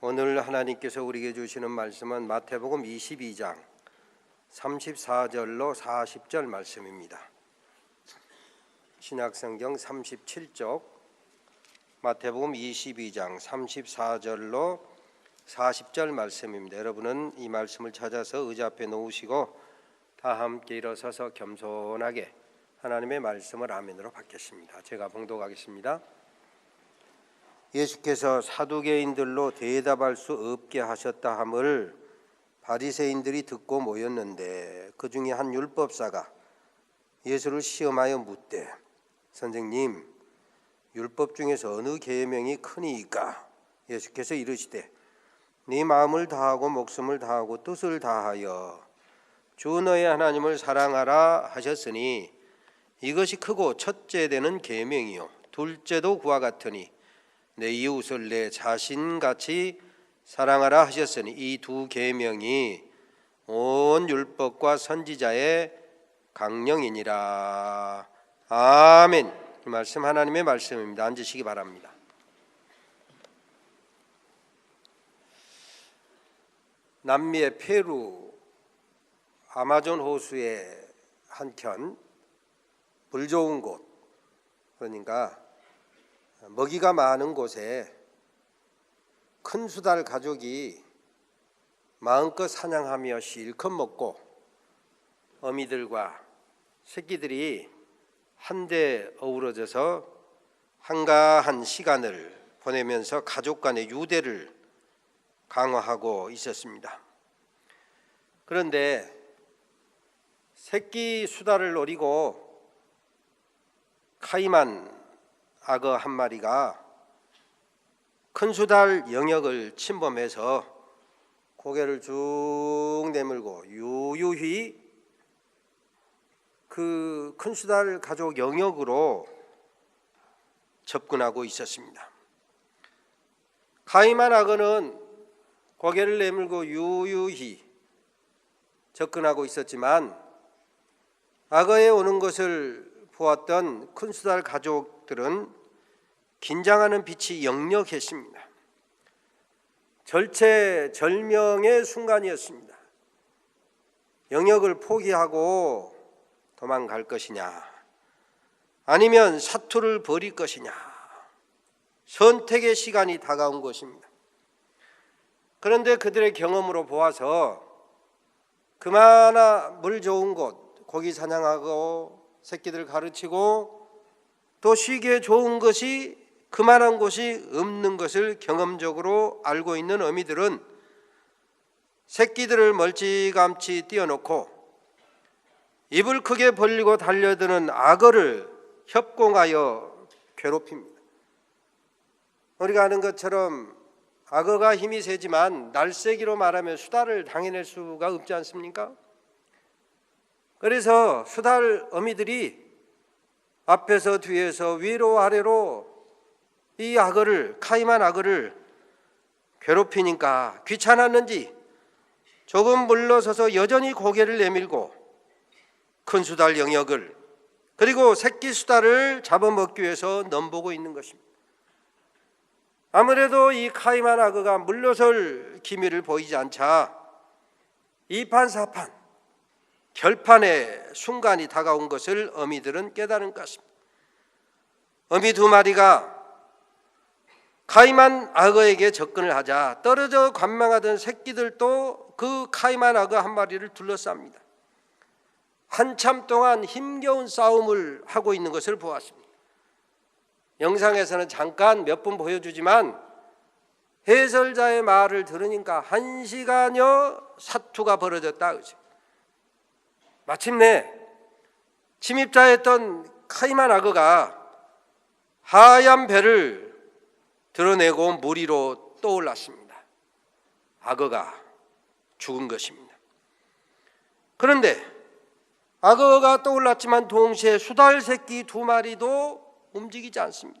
오늘 하나님께서 우리에게 주시는 말씀은 마태복음 22장 34절로 40절 말씀입니다. 신약성경 37쪽 마태복음 22장 34절로 40절 말씀입니다. 여러분은 이 말씀을 찾아서 의자 앞에 놓으시고 다 함께 일어서서 겸손하게 하나님의 말씀을 아멘으로 받겠습니다. 제가 봉독하겠습니다. 예수께서 사두개인들로 대답할 수 없게 하셨다 함을 바리새인들이 듣고 모였는데 그 중에 한 율법사가 예수를 시험하여 묻되 선생님, 율법 중에서 어느 계명이 크니이까? 예수께서 이르시되 네 마음을 다하고 목숨을 다하고 뜻을 다하여 주 너의 하나님을 사랑하라 하셨으니 이것이 크고 첫째 되는 계명이요 둘째도 그와 같으니 내 이웃을 내 자신같이 사랑하라 하셨으니 이 두 계명이 온 율법과 선지자의 강령이니라. 아멘. 이 말씀 하나님의 말씀입니다. 앉으시기 바랍니다. 남미의 페루 아마존 호수의 한켠 물 좋은 곳, 그러니까 먹이가 많은 곳에 큰 수달 가족이 마음껏 사냥하며 실컷 먹고 어미들과 새끼들이 한데 어우러져서 한가한 시간을 보내면서 가족 간의 유대를 강화하고 있었습니다. 그런데 새끼 수달을 노리고 카이만 악어 한 마리가 큰 수달 영역을 침범해서 고개를 쭉 내밀고 유유히 그 큰 수달 가족 영역으로 접근하고 있었습니다. 카이만 악어는 고개를 내밀고 유유히 접근하고 있었지만 악어에 오는 것을 보았던 큰 수달 가족들은 긴장하는 빛이 역력했습니다. 절체절명의 순간이었습니다. 영역을 포기하고 도망갈 것이냐 아니면 사투를 벌일 것이냐 선택의 시간이 다가온 것입니다. 그런데 그들의 경험으로 보아서 그마나 물 좋은 곳, 고기 사냥하고 새끼들 가르치고 또 쉬기에 좋은 것이 그만한 곳이 없는 것을 경험적으로 알고 있는 어미들은 새끼들을 멀찌감치 띄워놓고 입을 크게 벌리고 달려드는 악어를 협공하여 괴롭힙니다. 우리가 아는 것처럼 악어가 힘이 세지만 날쌔기로 말하면 수달을 당해낼 수가 없지 않습니까? 그래서 수달 어미들이 앞에서 뒤에서 위로 아래로 이 악어를, 카이만 악어를 괴롭히니까 귀찮았는지 조금 물러서서 여전히 고개를 내밀고 큰 수달 영역을 그리고 새끼 수달을 잡아먹기 위해서 넘보고 있는 것입니다. 아무래도 이 카이만 악어가 물러설 기미를 보이지 않자 이판사판 결판의 순간이 다가온 것을 어미들은 깨달은 것입니다. 어미 두 마리가 카이만 악어에게 접근을 하자 떨어져 관망하던 새끼들도 그 카이만 악어 한 마리를 둘러쌉니다. 한참 동안 힘겨운 싸움을 하고 있는 것을 보았습니다. 영상에서는 잠깐 몇 분 보여주지만 해설자의 말을 들으니까 1시간여 사투가 벌어졌다. 마침내 침입자였던 카이만 악어가 하얀 배를 드러내고 물 위로 떠올랐습니다. 악어가 죽은 것입니다. 그런데 악어가 떠올랐지만 동시에 수달 새끼 두 마리도 움직이지 않습니다.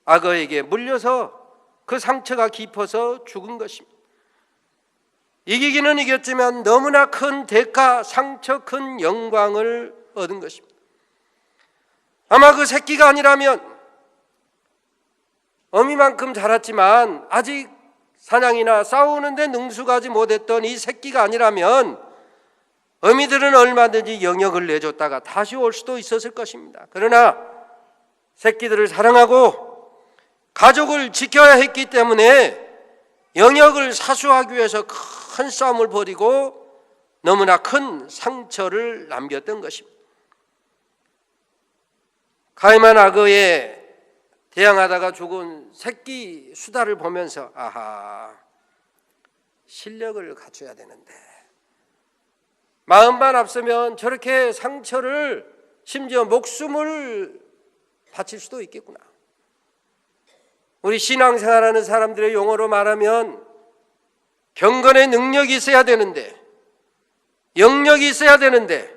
악어에게 물려서 그 상처가 깊어서 죽은 것입니다. 이기기는 이겼지만 너무나 큰 대가, 상처 큰 영광을 얻은 것입니다. 아마 그 새끼가 아니라면 어미만큼 자랐지만 아직 사냥이나 싸우는데 능숙하지 못했던 이 새끼가 아니라면 어미들은 얼마든지 영역을 내줬다가 다시 올 수도 있었을 것입니다. 그러나 새끼들을 사랑하고 가족을 지켜야 했기 때문에 영역을 사수하기 위해서 큰 싸움을 벌이고 너무나 큰 상처를 남겼던 것입니다. 가임한 악어에 대항하다가 죽은 새끼 수다를 보면서 아하, 실력을 갖춰야 되는데 마음만 앞서면 저렇게 상처를 심지어 목숨을 바칠 수도 있겠구나. 우리 신앙생활하는 사람들의 용어로 말하면 경건의 능력이 있어야 되는데, 영역이 있어야 되는데,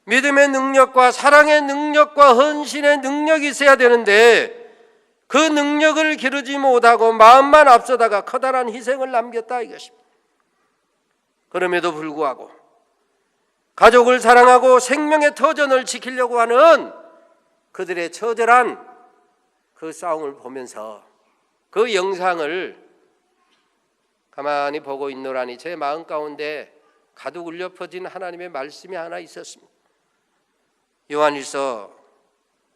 믿음의 능력과 사랑의 능력과 헌신의 능력이 있어야 되는데 그 능력을 기르지 못하고 마음만 앞서다가 커다란 희생을 남겼다 이것입니다. 그럼에도 불구하고 가족을 사랑하고 생명의 터전을 지키려고 하는 그들의 처절한 그 싸움을 보면서 그 영상을 가만히 보고 있노라니 제 마음 가운데 가득 울려 퍼진 하나님의 말씀이 하나 있었습니다. 요한일서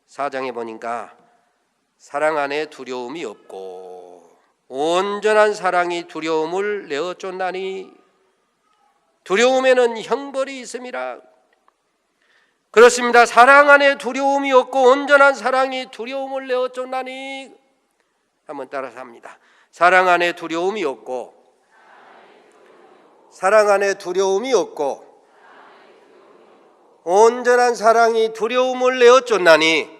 4장에 보니까 사랑 안에 두려움이 없고 온전한 사랑이 두려움을 내어 쫓나니 두려움에는 형벌이 있음이라. 그렇습니다. 사랑 안에 두려움이 없고 온전한 사랑이 두려움을 내어 쫓나니. 한번 따라서 합니다. 사랑 안에 두려움이 없고 사랑 안에 두려움이 없고 온전한 사랑이 두려움을 내어 쫓나니.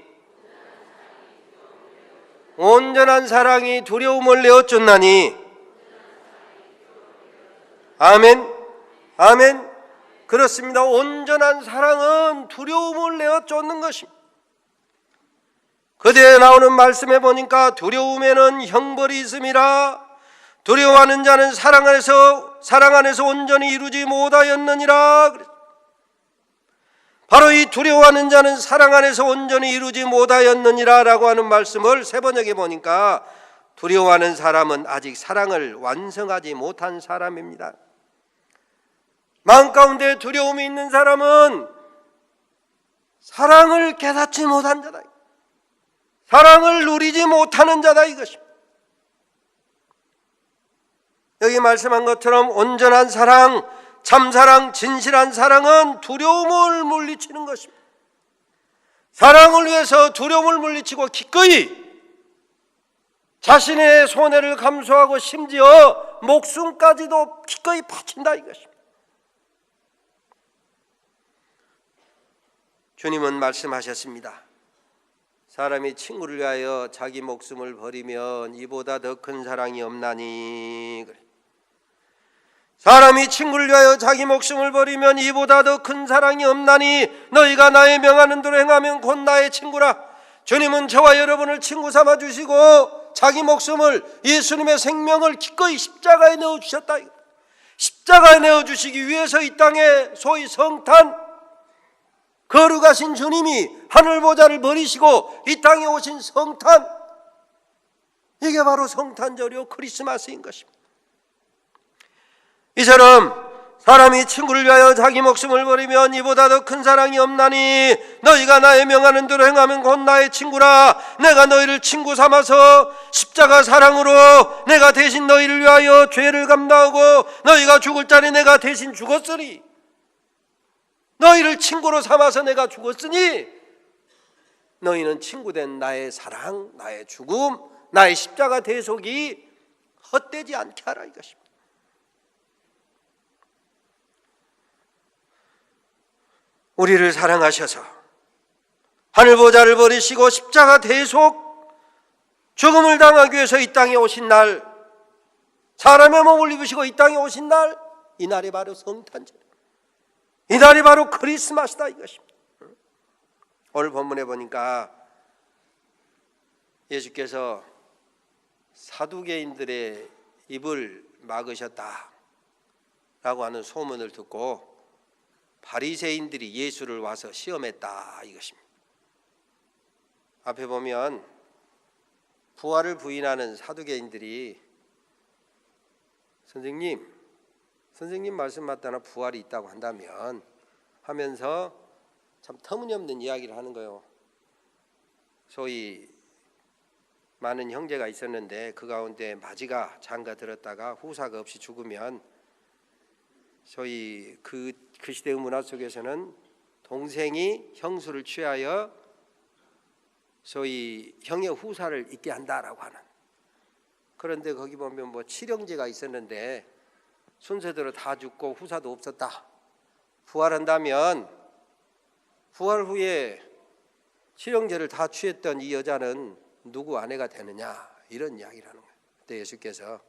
온전한 사랑이 두려움을 내어 쫓나니. 아멘. 아멘. 그렇습니다. 온전한 사랑은 두려움을 내어 쫓는 것입니다. 그대에 나오는 말씀에 보니까 두려움에는 형벌이 있음이라. 두려워하는 자는 사랑 안에서 온전히 이루지 못하였느니라. 바로 이 두려워하는 자는 사랑 안에서 온전히 이루지 못하였느니라 라고 하는 말씀을 세 번역에 보니까 두려워하는 사람은 아직 사랑을 완성하지 못한 사람입니다. 마음 가운데 두려움이 있는 사람은 사랑을 깨닫지 못한 자다. 사랑을 누리지 못하는 자다 이것입니다. 여기 말씀한 것처럼 온전한 사랑, 참사랑, 진실한 사랑은 두려움을 물리치는 것입니다. 사랑을 위해서 두려움을 물리치고 기꺼이 자신의 손해를 감수하고 심지어 목숨까지도 기꺼이 바친다 이것입니다. 주님은 말씀하셨습니다. 사람이 친구를 위하여 자기 목숨을 버리면 이보다 더 큰 사랑이 없나니. 사람이 친구를 위하여 자기 목숨을 버리면 이보다 더 큰 사랑이 없나니 너희가 나의 명하는 대로 행하면 곧 나의 친구라. 주님은 저와 여러분을 친구 삼아 주시고 자기 목숨을, 예수님의 생명을 기꺼이 십자가에 내어주셨다. 십자가에 내어주시기 위해서 이 땅에 소위 성탄, 거룩하신 주님이 하늘보좌를 버리시고 이 땅에 오신 성탄, 이게 바로 성탄절이요 크리스마스인 것입니다. 이처럼 사람이 친구를 위하여 자기 목숨을 버리면 이보다 더 큰 사랑이 없나니 너희가 나의 명하는 대로 행하면 곧 나의 친구라. 내가 너희를 친구 삼아서 십자가 사랑으로 내가 대신 너희를 위하여 죄를 감당하고 너희가 죽을 자리 내가 대신 죽었으니, 너희를 친구로 삼아서 내가 죽었으니 너희는 친구된 나의 사랑, 나의 죽음, 나의 십자가 대속이 헛되지 않게 하라 이것입니다. 우리를 사랑하셔서 하늘보좌를 버리시고 십자가 대속 죽음을 당하기 위해서 이 땅에 오신 날, 사람의 몸을 입으시고 이 땅에 오신 날, 이 날이 바로 성탄절, 이 날이 바로 크리스마스다 이것입니다. 오늘 본문에 보니까 예수께서 사두개인들의 입을 막으셨다 라고 하는 소문을 듣고 바리새인들이 예수를 와서 시험했다 이것입니다. 앞에 보면 부활을 부인하는 사두개인들이 선생님 말씀 맞다나 부활이 있다고 한다면 하면서 참 터무니없는 이야기를 하는 거예요. 소위 많은 형제가 있었는데 그 가운데 마지가 장가 들었다가 후사가 없이 죽으면 소위 그 시대의 문화 속에서는 동생이 형수를 취하여 소위 형의 후사를 있게 한다라고 하는. 그런데 거기 보면 뭐 칠형제가 있었는데 순서대로 다 죽고 후사도 없었다. 부활한다면 부활 후에 칠형제를 다 취했던 이 여자는 누구 아내가 되느냐, 이런 이야기를 하는 거예요. 그때 예수께서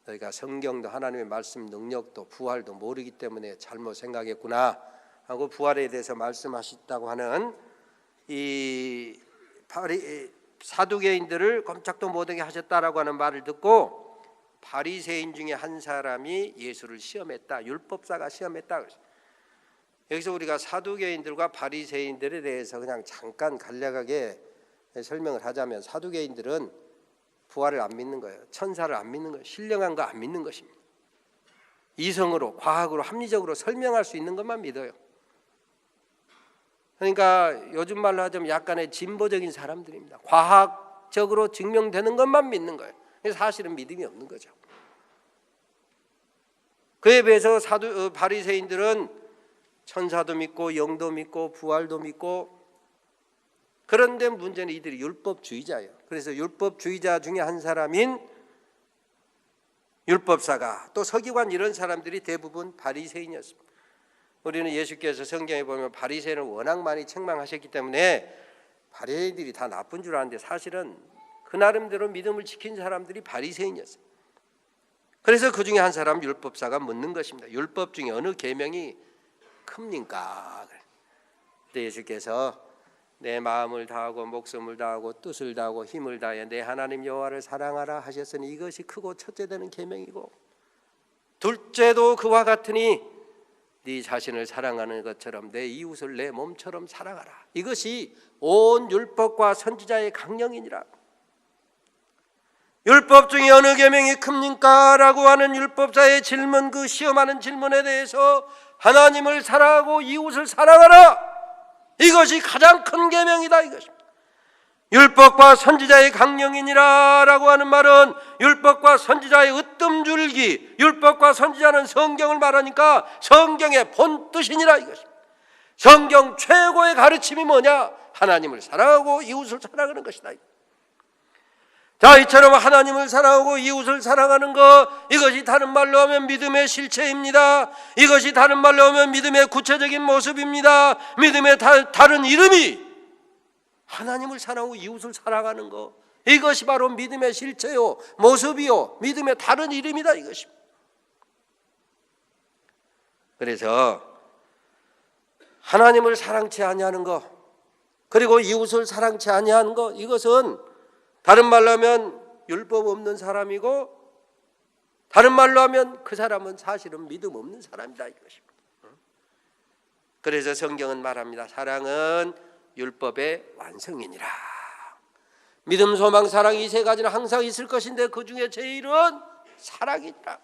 너희가 성경도 하나님의 말씀 능력도 부활도 모르기 때문에 잘못 생각했구나 하고 부활에 대해서 말씀하셨다고 하는 이 사두개인들을 꼼짝도 못하게 하셨다라고 하는 말을 듣고 바리새인 중에 한 사람이 예수를 시험했다. 율법사가 시험했다. 여기서 우리가 사두개인들과 바리새인들에 대해서 그냥 잠깐 간략하게 설명을 하자면, 사두개인들은 부활을 안 믿는 거예요. 천사를 안 믿는 거예요. 신령한 거 안 믿는 것입니다. 이성으로, 과학으로, 합리적으로 설명할 수 있는 것만 믿어요. 그러니까 요즘 말로 하자면 약간의 진보적인 사람들입니다. 과학적으로 증명되는 것만 믿는 거예요. 사실은 믿음이 없는 거죠. 그에 비해서 바리새인들은 천사도 믿고 영도 믿고 부활도 믿고, 그런데 문제는 이들이 율법주의자예요. 그래서 율법주의자 중에 한 사람인 율법사가, 또 서기관, 이런 사람들이 대부분 바리새인이었습니다. 우리는 예수께서 성경에 보면 바리새인을 워낙 많이 책망하셨기 때문에 바리새인들이 다 나쁜 줄 아는데 사실은 그 나름대로 믿음을 지킨 사람들이 바리새인이었어요. 그래서 그 중에 한 사람 율법사가 묻는 것입니다. 율법 중에 어느 계명이 큽니까? 그때 예수께서 내 마음을 다하고 목숨을 다하고 뜻을 다하고 힘을 다해 내 하나님 여호와를 사랑하라 하셨으니 이것이 크고 첫째 되는 계명이고, 둘째도 그와 같으니 네 자신을 사랑하는 것처럼 내 이웃을 내 몸처럼 사랑하라. 이것이 온 율법과 선지자의 강령이니라. 율법 중에 어느 계명이 큽니까? 라고 하는 율법사의 질문, 그 시험하는 질문에 대해서 하나님을 사랑하고 이웃을 사랑하라, 이것이 가장 큰 계명이다, 이것입니다. 율법과 선지자의 강령이니라 라고 하는 말은 율법과 선지자의 으뜸줄기, 율법과 선지자는 성경을 말하니까 성경의 본뜻이니라, 이것입니다. 성경 최고의 가르침이 뭐냐? 하나님을 사랑하고 이웃을 사랑하는 것이다. 자, 이처럼 하나님을 사랑하고 이웃을 사랑하는 것, 이것이 다른 말로 하면 믿음의 실체입니다. 이것이 다른 말로 하면 믿음의 구체적인 모습입니다. 믿음의 다른 이름이 하나님을 사랑하고 이웃을 사랑하는 것, 이것이 바로 믿음의 실체요, 모습이요, 믿음의 다른 이름이다, 이것입니다. 그래서 하나님을 사랑치 아니하는 것, 그리고 이웃을 사랑치 아니하는 것, 이것은 다른 말로 하면 율법 없는 사람이고, 다른 말로 하면 그 사람은 사실은 믿음 없는 사람이다, 이것입니다. 그래서 성경은 말합니다. 사랑은 율법의 완성이니라. 믿음, 소망, 사랑, 이 세 가지는 항상 있을 것인데 그 중에 제일은 사랑이니라.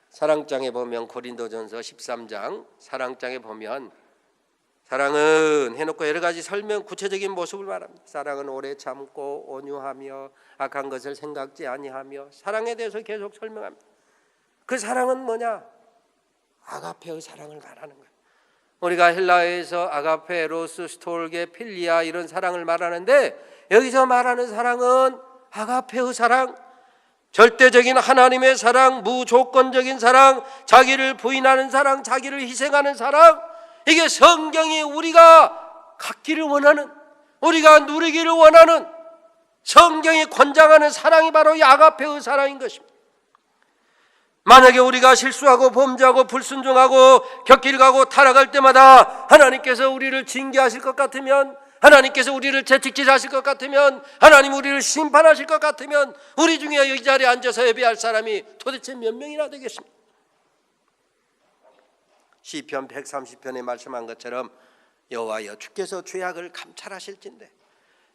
사랑장에 보면, 고린도전서 13장 사랑장에 보면 사랑은 해놓고 여러 가지 설명, 구체적인 모습을 말합니다. 사랑은 오래 참고 온유하며 악한 것을 생각지 아니하며, 사랑에 대해서 계속 설명합니다. 그 사랑은 뭐냐? 아가페의 사랑을 말하는 거예요. 우리가 헬라어에서 아가페, 로스, 스톨게, 필리아 이런 사랑을 말하는데, 여기서 말하는 사랑은 아가페의 사랑, 절대적인 하나님의 사랑, 무조건적인 사랑, 자기를 부인하는 사랑, 자기를 희생하는 사랑, 이게 성경이 우리가 갖기를 원하는, 우리가 누리기를 원하는 성경이 권장하는 사랑이 바로 이 아가페의 사랑인 것입니다. 만약에 우리가 실수하고 범죄하고 불순종하고 곁길 가고 타락할 때마다 하나님께서 우리를 징계하실 것 같으면, 하나님께서 우리를 채찍질하실 것 같으면, 하나님 우리를 심판하실 것 같으면 우리 중에 이 자리에 앉아서 예배할 사람이 도대체 몇 명이나 되겠습니까? 시편 130편에 말씀한 것처럼 여호와여, 주께서 죄악을 감찰하실진대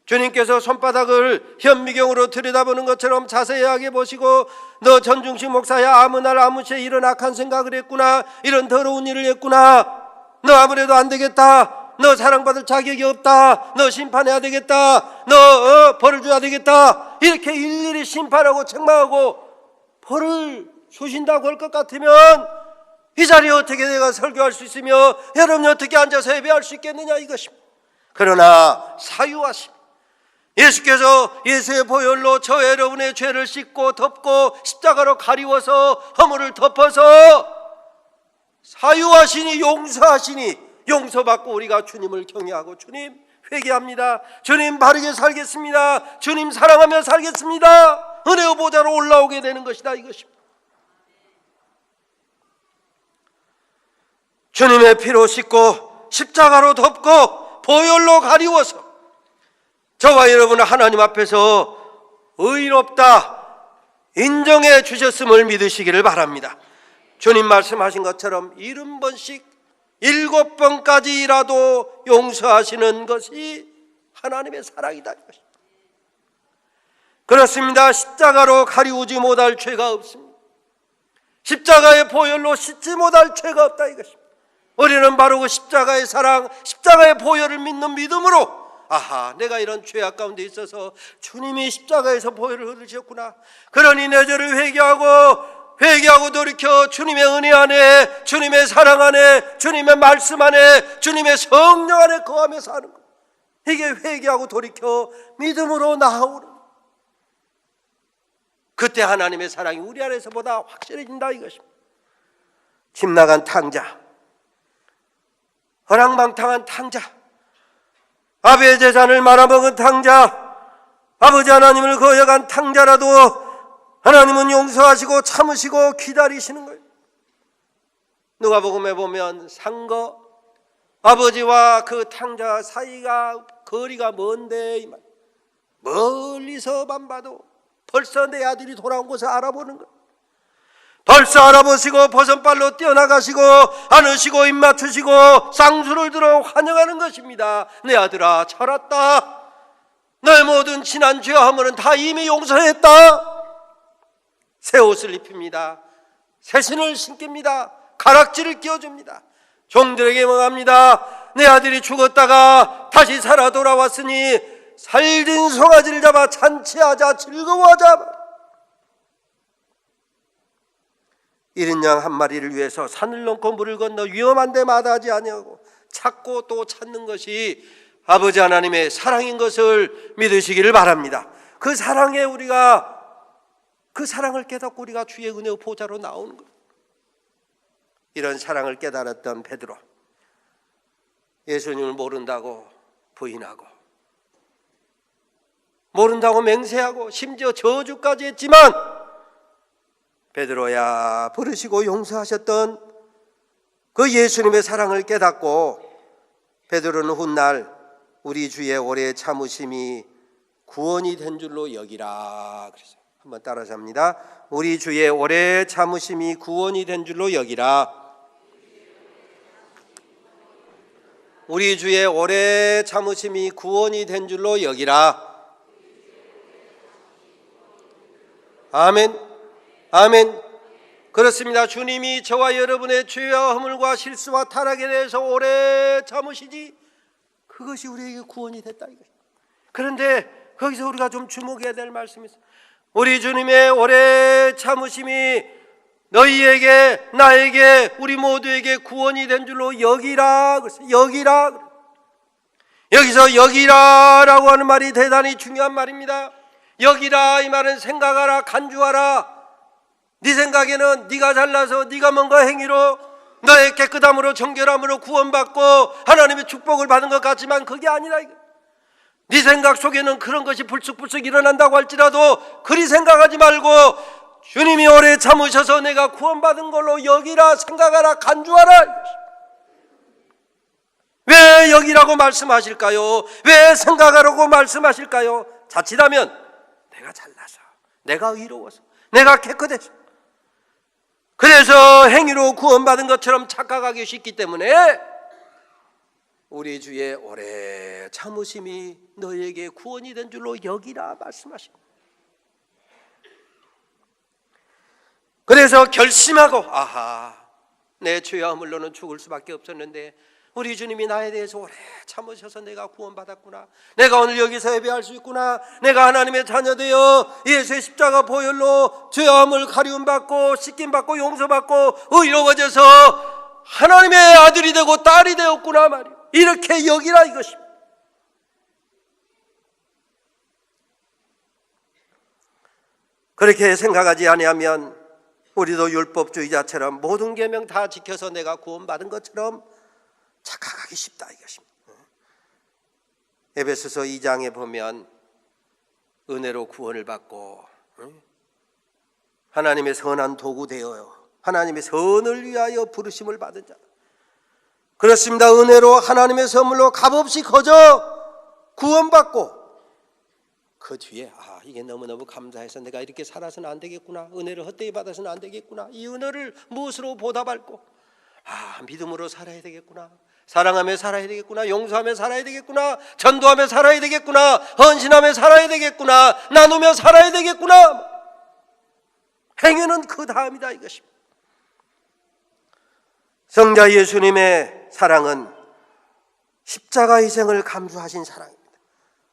주님께서 손바닥을 현미경으로 들여다보는 것처럼 자세하게 보시고, 너 전중식 목사야, 아무 날 아무 시에 이런 악한 생각을 했구나, 이런 더러운 일을 했구나, 너 아무래도 안 되겠다, 너 사랑받을 자격이 없다, 너 심판해야 되겠다, 너 벌을 줘야 되겠다, 이렇게 일일이 심판하고 책망하고 벌을 주신다고 할 것 같으면 이 자리에 어떻게 내가 설교할 수 있으며 여러분이 어떻게 앉아서 예배할 수 있겠느냐 이것입니다. 그러나 사유하심, 예수께서 예수의 보혈로 저 여러분의 죄를 씻고 덮고 십자가로 가리워서 허물을 덮어서 사유하시니 용서하시니, 용서받고 우리가 주님을 경외하고, 주님 회개합니다, 주님 바르게 살겠습니다, 주님 사랑하며 살겠습니다, 은혜의 보좌로 올라오게 되는 것이다 이것입니다. 주님의 피로 씻고 십자가로 덮고 보혈로 가리워서 저와 여러분은 하나님 앞에서 의롭다 인정해 주셨음을 믿으시기를 바랍니다. 주님 말씀하신 것처럼 70번씩 7번까지라도 용서하시는 것이 하나님의 사랑이다. 그렇습니다. 십자가로 가리우지 못할 죄가 없습니다. 십자가의 보혈로 씻지 못할 죄가 없다 이것입니다. 우리는 바로 그 십자가의 사랑, 십자가의 보혈을 믿는 믿음으로, 아하, 내가 이런 죄악 가운데 있어서 주님이 십자가에서 보혈을 흘리셨구나, 그러니 내 죄를 회개하고 돌이켜 주님의 은혜 안에, 주님의 사랑 안에, 주님의 말씀 안에, 주님의 성령 안에 거하며 사는 것, 이게 회개하고 돌이켜 믿음으로 나아오는, 그때 하나님의 사랑이 우리 안에서보다 확실해진다 이것입니다. 집 나간 탕자, 허랑방탕한 탕자, 아베의 재산을 말아먹은 탕자, 아버지 하나님을 거역한 탕자라도 하나님은 용서하시고 참으시고 기다리시는 거예요. 누가복음에 보면 상거, 아버지와 그 탕자 사이가 거리가 먼데, 이 말, 멀리서만 봐도 벌써 내 아들이 돌아온 것을 알아보는 거예요. 벌써 알아보시고 버선발로 뛰어나가시고 안으시고 입 맞추시고 쌍수를 들어 환영하는 것입니다. 내 아들아 잘 왔다, 너의 모든 지난 죄와 허물은 다 이미 용서했다. 새 옷을 입힙니다. 새 신을 신깁니다. 가락지를 끼워줍니다. 종들에게 명합니다. 내 아들이 죽었다가 다시 살아 돌아왔으니 살진 송아지를 잡아 잔치하자, 즐거워하자. 1인 양 한 마리를 위해서 산을 넘고 물을 건너 위험한 데 마다하지 아니하고 찾고 또 찾는 것이 아버지 하나님의 사랑인 것을 믿으시기를 바랍니다. 그 사랑에 그 사랑을 깨닫고 우리가 주의 은혜의 보좌로 나오는 것. 이런 사랑을 깨달았던 베드로, 예수님을 모른다고 부인하고 모른다고 맹세하고 심지어 저주까지 했지만, 베드로야 부르시고 용서하셨던 그 예수님의 사랑을 깨닫고 베드로는 훗날 우리 주의 오래 참으심이 구원이 된 줄로 여기라. 그래서 한번 따라서 합니다. 우리 주의 오래 참으심이 구원이 된 줄로 여기라. 우리 주의 오래 참으심이 구원이 된 줄로 여기라. 아멘. 아멘. 그렇습니다. 주님이 저와 여러분의 죄와 허물과 실수와 타락에 대해서 오래 참으시지, 그것이 우리에게 구원이 됐다 이거죠. 그런데 거기서 우리가 좀 주목해야 될 말씀이 있어요. 우리 주님의 오래 참으심이 너희에게, 나에게, 우리 모두에게 구원이 된 줄로 여기라. 여기라. 여기서 여기라라고 하는 말이 대단히 중요한 말입니다. 여기라 이 말은 생각하라, 간주하라. 네 생각에는 네가 잘나서 네가 뭔가 행위로 너의 깨끗함으로 정결함으로 구원받고 하나님의 축복을 받은 것 같지만 그게 아니라, 네 생각 속에는 그런 것이 불쑥불쑥 일어난다고 할지라도 그리 생각하지 말고 주님이 오래 참으셔서 내가 구원받은 걸로 여기라, 생각하라, 간주하라. 왜 여기라고 말씀하실까요? 왜 생각하라고 말씀하실까요? 자칫하면 내가 잘나서, 내가 의로워서, 내가 깨끗해서, 그래서 행위로 구원받은 것처럼 착각하기 쉽기 때문에 우리 주의 오래 참으심이 너희에게 구원이 된 줄로 여기라 말씀하십니다. 그래서 결심하고 내 죄와 물로는 죽을 수밖에 없었는데 우리 주님이 나에 대해서 오래 참으셔서 내가 구원받았구나, 내가 오늘 여기서 예배할 수 있구나, 내가 하나님의 자녀 되어 예수의 십자가 보혈로 죄함을 가리움받고 씻김받고 용서받고 의로워져서 하나님의 아들이 되고 딸이 되었구나 말이에요. 이렇게 여기라 이것입니다. 그렇게 생각하지 아니하면 우리도 율법주의자처럼 모든 계명 다 지켜서 내가 구원받은 것처럼 착각하기 쉽다 이것입니다. 에베소서 2장에 보면 은혜로 구원을 받고 하나님의 선한 도구 되어요 하나님의 선을 위하여 부르심을 받은 자, 그렇습니다. 은혜로 하나님의 선물로 값없이 거저 구원받고 그 뒤에 이게 너무너무 감사해서 내가 이렇게 살아서는 안 되겠구나, 은혜를 헛되이 받아서는 안 되겠구나, 이 은혜를 무엇으로 보답할고 믿음으로 살아야 되겠구나, 사랑하며 살아야 되겠구나, 용서하며 살아야 되겠구나, 전도하며 살아야 되겠구나, 헌신하며 살아야 되겠구나, 나누며 살아야 되겠구나. 행위는 그 다음이다 이것입니다. 성자 예수님의 사랑은 십자가 희생을 감수하신 사랑입니다.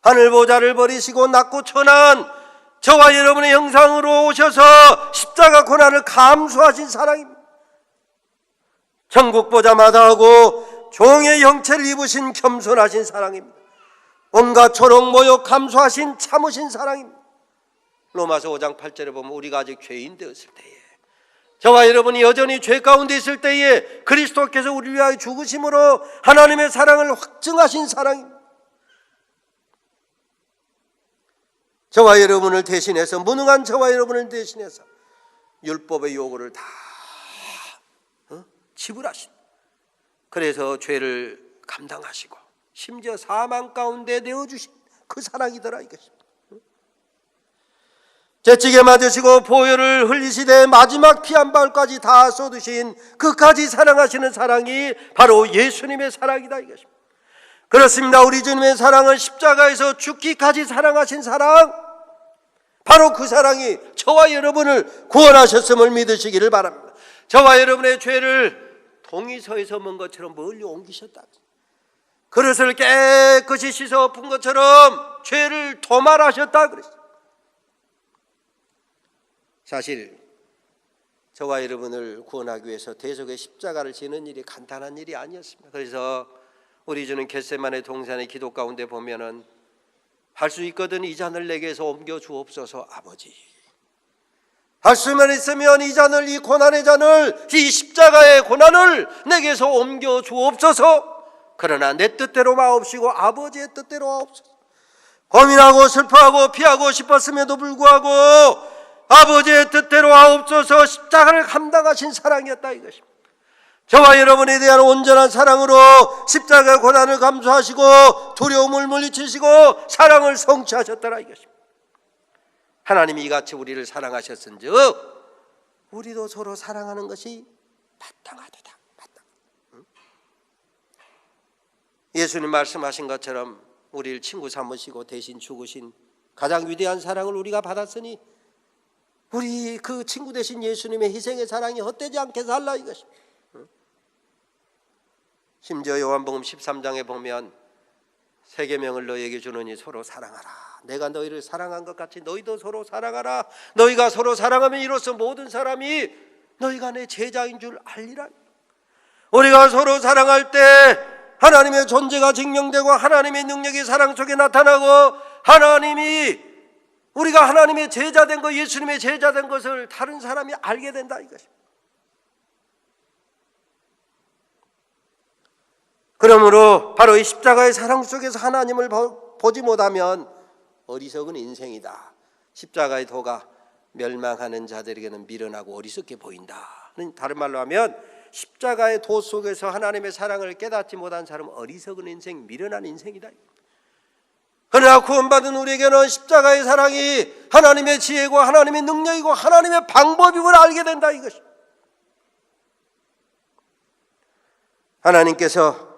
하늘 보좌를 버리시고 낮고 천한 저와 여러분의 형상으로 오셔서 십자가 고난을 감수하신 사랑입니다. 천국 보좌 마다하고 종의 형체를 입으신 겸손하신 사랑입니다. 온갖 초록 모욕 감수하신 참으신 사랑입니다. 로마서 5장 8절에 보면 우리가 아직 죄인 되었을 때에, 저와 여러분이 여전히 죄 가운데 있을 때에 그리스도께서 우리를 위하여 죽으심으로 하나님의 사랑을 확증하신 사랑입니다. 저와 여러분을 대신해서, 무능한 저와 여러분을 대신해서 율법의 요구를 다 지불하신, 그래서 죄를 감당하시고 심지어 사망 가운데 내어주신 그 사랑이더라 이것입니다. 채찍에 맞으시고 보혈을 흘리시되 마지막 피 한 방울까지 다 쏟으신 그까지 사랑하시는 사랑이 바로 예수님의 사랑이다 이것입니다. 그렇습니다. 우리 주님의 사랑은 십자가에서 죽기까지 사랑하신 사랑, 바로 그 사랑이 저와 여러분을 구원하셨음을 믿으시기를 바랍니다. 저와 여러분의 죄를 동이서에서 먼 것처럼 멀리 옮기셨다. 그릇을 깨끗이 씻어 엎은 것처럼 죄를 도말하셨다 그랬어요. 사실 저와 여러분을 구원하기 위해서 대속의 십자가를 지는 일이 간단한 일이 아니었습니다. 그래서 우리 주는 겟세마네 동산의 기도 가운데 보면은 할 수 있거든 이 잔을 내게서 옮겨 주옵소서 아버지, 할 수만 있으면 이 잔을, 이 고난의 잔을, 이 십자가의 고난을 내게서 옮겨 주옵소서. 그러나 내 뜻대로 마옵시고 아버지의 뜻대로 하옵소서. 고민하고 슬퍼하고 피하고 싶었음에도 불구하고 아버지의 뜻대로 하옵소서. 십자가를 감당하신 사랑이었다 이것입니다. 저와 여러분에 대한 온전한 사랑으로 십자가의 고난을 감수하시고 두려움을 물리치시고 사랑을 성취하셨더라 이것입니다. 하나님이 이같이 우리를 사랑하셨은즉 우리도 서로 사랑하는 것이 마땅하도다. 예수님 말씀하신 것처럼 우리를 친구 삼으시고 대신 죽으신 가장 위대한 사랑을 우리가 받았으니 우리 그 친구 대신 예수님의 희생의 사랑이 헛되지 않게 살라 이것입니다. 심지어 요한복음 13장에 보면 세 계명을 너희에게 주노니 서로 사랑하라. 내가 너희를 사랑한 것 같이 너희도 서로 사랑하라. 너희가 서로 사랑하면 이로써 모든 사람이 너희가 내 제자인 줄 알리라. 우리가 서로 사랑할 때 하나님의 존재가 증명되고 하나님의 능력이 사랑 속에 나타나고 우리가 하나님의 제자된 것, 예수님의 제자된 것을 다른 사람이 알게 된다 이것입니다. 그러므로 바로 이 십자가의 사랑 속에서 하나님을 보지 못하면 어리석은 인생이다. 십자가의 도가 멸망하는 자들에게는 미련하고 어리석게 보인다. 다른 말로 하면 십자가의 도 속에서 하나님의 사랑을 깨닫지 못한 사람은 어리석은 인생, 미련한 인생이다. 그러나 구원받은 우리에게는 십자가의 사랑이 하나님의 지혜고 하나님의 능력이고 하나님의 방법임을 알게 된다 이것이. 하나님께서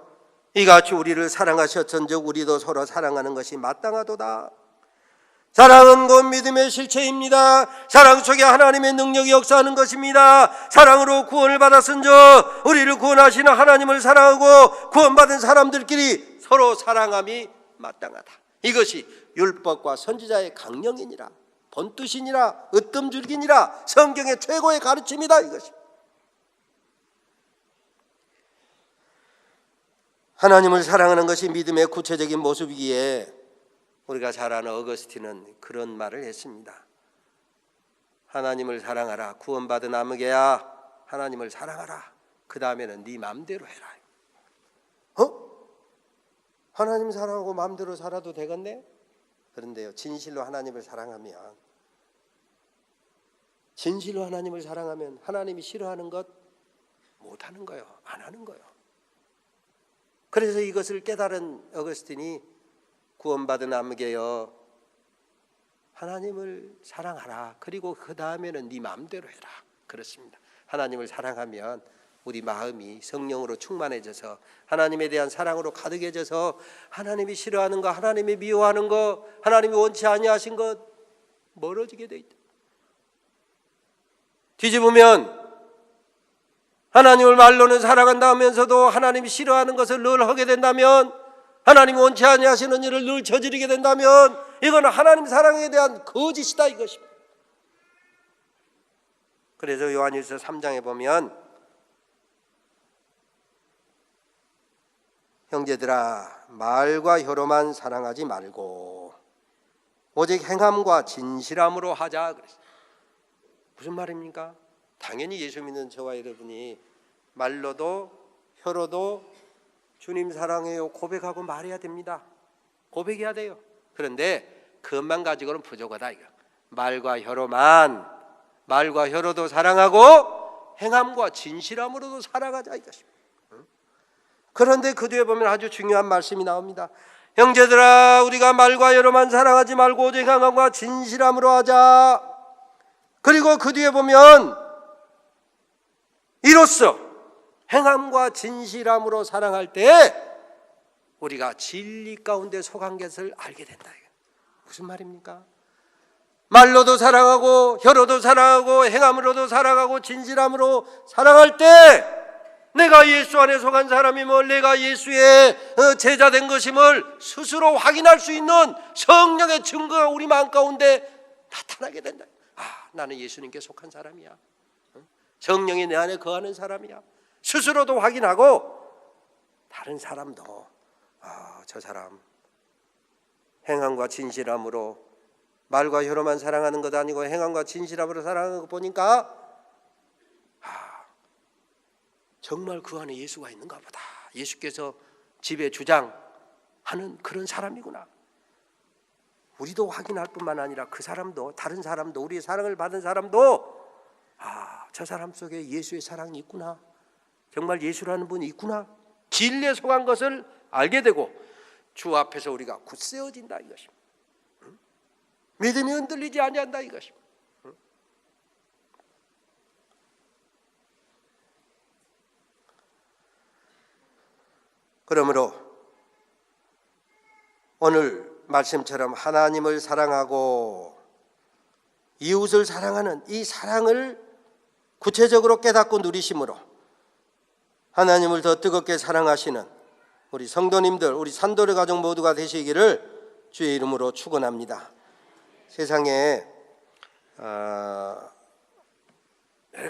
이같이 우리를 사랑하셨은즉 우리도 서로 사랑하는 것이 마땅하도다. 사랑은 곧 믿음의 실체입니다. 사랑 속에 하나님의 능력이 역사하는 것입니다. 사랑으로 구원을 받았은즉 우리를 구원하시는 하나님을 사랑하고 구원받은 사람들끼리 서로 사랑함이 마땅하다. 이것이 율법과 선지자의 강령이니라, 본뜻이니라, 으뜸줄기니라, 성경의 최고의 가르침이다. 이것이 하나님을 사랑하는 것이 믿음의 구체적인 모습이기에 우리가 잘 아는 어거스틴은 그런 말을 했습니다. 하나님을 사랑하라. 구원받은 아무개야, 하나님을 사랑하라. 그 다음에는 네 마음대로 해라. 하나님 사랑하고 마음대로 살아도 되겠네? 그런데요, 진실로 하나님을 사랑하면, 진실로 하나님을 사랑하면 하나님이 싫어하는 것 못하는 거예요. 안 하는 거예요. 그래서 이것을 깨달은 어거스틴이 구원받은 아무개여, 하나님을 사랑하라. 그리고 그 다음에는 네 마음대로 해라. 그렇습니다. 하나님을 사랑하면 우리 마음이 성령으로 충만해져서 하나님에 대한 사랑으로 가득해져서 하나님이 싫어하는 것, 하나님이 미워하는 것, 하나님이 원치 아니하신 것 멀어지게 돼 있다. 뒤집으면 하나님을 말로는 사랑한다 하면서도 하나님이 싫어하는 것을 늘 하게 된다면, 하나님이 원치 아니하시는 일을 늘 저지르게 된다면 이거는 하나님 사랑에 대한 거짓이다 이것입니다. 그래서 요한일서 3장에 보면 형제들아 말과 혀로만 사랑하지 말고 오직 행함과 진실함으로 하자 그랬어요. 무슨 말입니까? 당연히 예수 믿는 저와 여러분이 말로도 혀로도 주님 사랑해요 고백하고 말해야 됩니다. 고백해야 돼요. 그런데 그것만 가지고는 부족하다 이거. 말과 혀로도 사랑하고 행함과 진실함으로도 살아가자 이것입니다. 그런데 그 뒤에 보면 아주 중요한 말씀이 나옵니다. 형제들아 우리가 말과 혀로만 사랑하지 말고 오직 행함과 진실함으로 하자. 그리고 그 뒤에 보면 이로써 행함과 진실함으로 사랑할 때 우리가 진리 가운데 속한 것을 알게 된다. 무슨 말입니까? 말로도 사랑하고 혀로도 사랑하고 행함으로도 사랑하고 진실함으로 사랑할 때 내가 예수 안에 속한 사람임을, 내가 예수의 제자된 것임을 스스로 확인할 수 있는 성령의 증거가 우리 마음 가운데 나타나게 된다. 나는 예수님께 속한 사람이야. 성령이 내 안에 거하는 사람이야. 스스로도 확인하고 다른 사람도 저 사람 행함과 진실함으로, 말과 혀로만 사랑하는 것 아니고 행함과 진실함으로 사랑하는 거 보니까 정말 그 안에 예수가 있는가 보다. 예수께서 집에 주장하는 그런 사람이구나. 우리도 확인할 뿐만 아니라 그 사람도, 다른 사람도, 우리의 사랑을 받은 사람도 저 사람 속에 예수의 사랑이 있구나. 정말 예수라는 분이 있구나. 진리에 속한 것을 알게 되고 주 앞에서 우리가 굳세어진다 이것입니다. 믿음이 흔들리지 아니한다 이것입니다. 그러므로 오늘 말씀처럼 하나님을 사랑하고 이웃을 사랑하는 이 사랑을 구체적으로 깨닫고 누리심으로 하나님을 더 뜨겁게 사랑하시는 우리 성도님들, 우리 산도의 가족 모두가 되시기를 주의 이름으로 축원합니다. 세상에 여러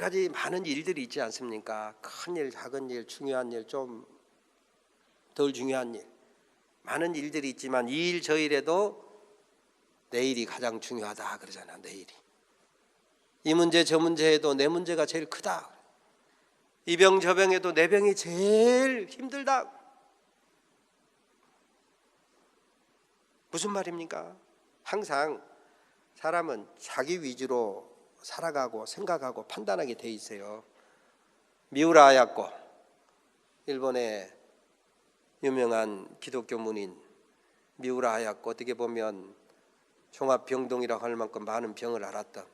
가지 많은 일들이 있지 않습니까? 큰 일, 작은 일, 중요한 일, 좀 덜 중요한 일, 많은 일들이 있지만 이 일 저 일에도 내일이 가장 중요하다 그러잖아. 내일이. 이 문제 저 문제에도 내 문제가 제일 크다. 이 병 저 병에도 내 병이 제일 힘들다. 무슨 말입니까? 항상 사람은 자기 위주로 살아가고 생각하고 판단하게 돼 있어요. 미우라 아야코, 일본의 유명한 기독교 문인 미우라 아야코, 어떻게 보면 종합병동이라고 할 만큼 많은 병을 앓았던,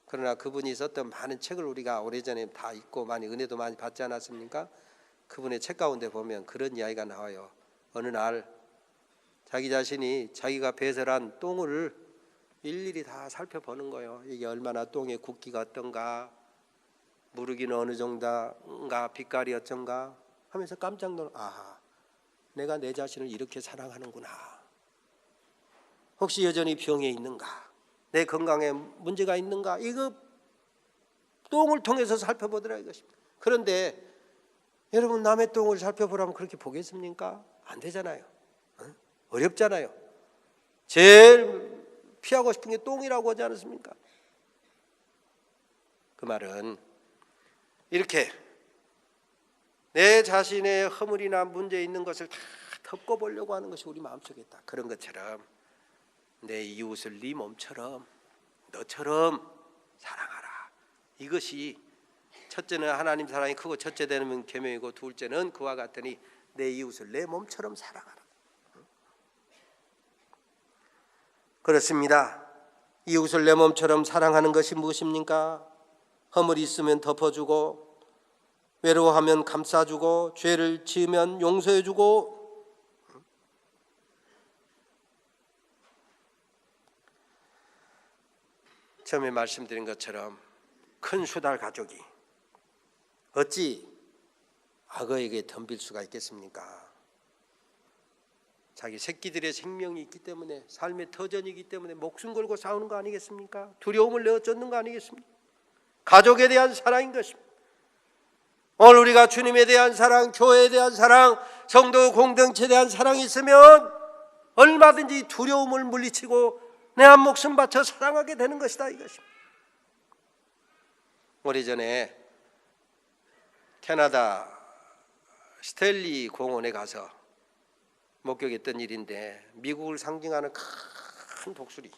그러나 그분이 썼던 많은 책을 우리가 오래전에 다 읽고 많이 은혜도 많이 받지 않았습니까? 그분의 책 가운데 보면 그런 이야기가 나와요. 어느 날 자기 자신이 자기가 배설한 똥을 일일이 다 살펴보는 거예요. 이게 얼마나 똥의 굵기가 어떤가, 무르기는 어느 정도인가, 빛깔이 어쩐가 하면서 깜짝 놀라. 아하, 내가 내 자신을 이렇게 사랑하는구나. 혹시 여전히 병에 있는가, 내 건강에 문제가 있는가, 이거 똥을 통해서 살펴보더라 이것입니다. 그런데 여러분, 남의 똥을 살펴보라면 그렇게 보겠습니까? 안 되잖아요. 어렵잖아요. 제일 피하고 싶은 게 똥이라고 하지 않습니까? 그 말은 이렇게 내 자신의 허물이나 문제 있는 것을 다 덮어보려고 하는 것이 우리 마음속에 있다. 그런 것처럼 내 이웃을 네 몸처럼 너처럼 사랑하라. 이것이 첫째는 하나님 사랑이 크고 첫째 되는 계명이고, 둘째는 그와 같으니 내 이웃을 내 몸처럼 사랑하라. 그렇습니다. 이웃을 내 몸처럼 사랑하는 것이 무엇입니까? 허물이 있으면 덮어주고, 외로워하면 감싸주고, 죄를 지으면 용서해주고. 처음에 말씀드린 것처럼 큰 수달 가족이 어찌 악어에게 덤빌 수가 있겠습니까? 자기 새끼들의 생명이 있기 때문에, 삶의 터전이기 때문에 목숨 걸고 싸우는 거 아니겠습니까? 두려움을 내어쫓는 거 아니겠습니까? 가족에 대한 사랑인 것입니다. 오늘 우리가 주님에 대한 사랑, 교회에 대한 사랑, 성도 공동체에 대한 사랑이 있으면 얼마든지 두려움을 물리치고 내 한 목숨 바쳐 사랑하게 되는 것이다 이것입니다. 오래전에 캐나다 스탠리 공원에 가서 목격했던 일인데, 미국을 상징하는 큰 독수리,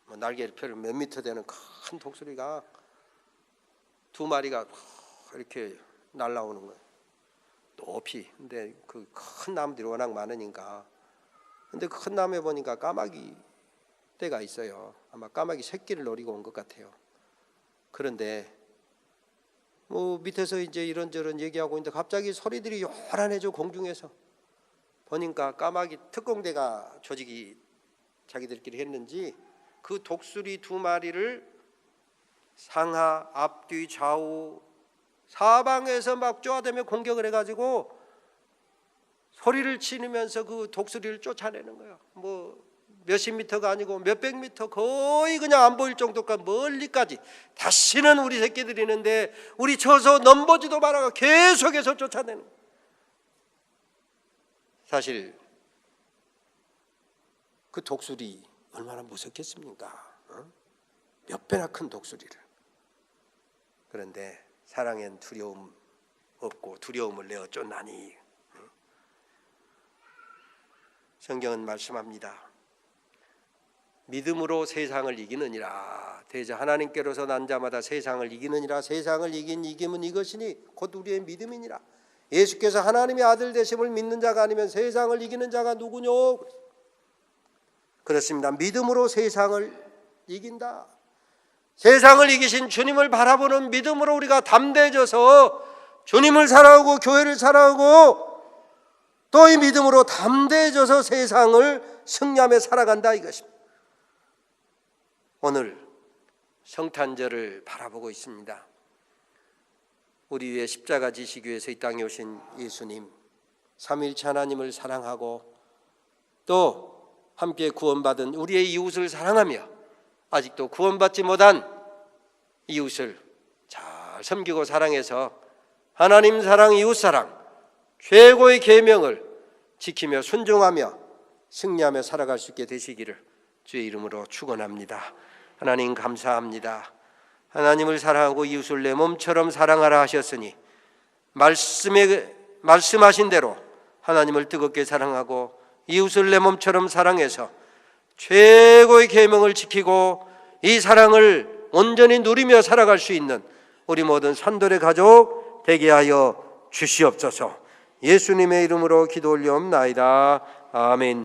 날개를 몇 미터 되는 큰 독수리가 두 마리가 이렇게 날아오는 거예요. 높이. 근데 그 큰 나무들이 워낙 많으니까. 근데 큰 나무에 보니까 까마귀 떼가 있어요. 아마 까마귀 새끼를 노리고 온 것 같아요. 그런데 밑에서 이제 이런저런 얘기하고 있는데 갑자기 소리들이 요란해져. 공중에서 보니까 까마귀 특공대가 조직이 자기들끼리 했는지 그 독수리 두 마리를 상하, 앞뒤, 좌우 사방에서 막 쪼아대며 공격을 해가지고 소리를 지르면서 그 독수리를 쫓아내는 거예요. 몇십 미터가 아니고 몇백 미터, 거의 그냥 안 보일 정도까지 멀리까지. 다시는 우리 새끼들이 있는데 우리 쳐서 넘보지도 말아가 계속해서 쫓아내는 거예요. 사실 그 독수리 얼마나 무섭겠습니까? 몇 배나 큰 독수리를. 그런데 사랑엔 두려움 없고 두려움을 내어 쫓나니. 성경은 말씀합니다. 믿음으로 세상을 이기느니라. 대저 하나님께로서 난 자마다 세상을 이기느니라. 세상을 이김은 이것이니 곧 우리의 믿음이니라. 예수께서 하나님의 아들 되심을 믿는 자가 아니면 세상을 이기는 자가 누구뇨? 그렇습니다. 믿음으로 세상을 이긴다. 세상을 이기신 주님을 바라보는 믿음으로 우리가 담대해져서 주님을 사랑하고 교회를 사랑하고 또 이 믿음으로 담대해져서 세상을 승리하며 살아간다 이것입니다. 오늘 성탄절을 바라보고 있습니다. 우리 위해 십자가 지시기 위해서 이 땅에 오신 예수님, 삼위일체 하나님을 사랑하고 또 함께 구원받은 우리의 이웃을 사랑하며 아직도 구원받지 못한 이웃을 잘 섬기고 사랑해서 하나님 사랑, 이웃 사랑, 최고의 계명을 지키며 순종하며 승리하며 살아갈 수 있게 되시기를 주의 이름으로 축원합니다. 하나님 감사합니다. 하나님을 사랑하고 이웃을 내 몸처럼 사랑하라 하셨으니 말씀하신 대로 하나님을 뜨겁게 사랑하고 이웃을 내 몸처럼 사랑해서 최고의 계명을 지키고 이 사랑을 온전히 누리며 살아갈 수 있는 우리 모든 산돌의 가족 되게 하여 주시옵소서. 예수님의 이름으로 기도 올리옵나이다. 아멘.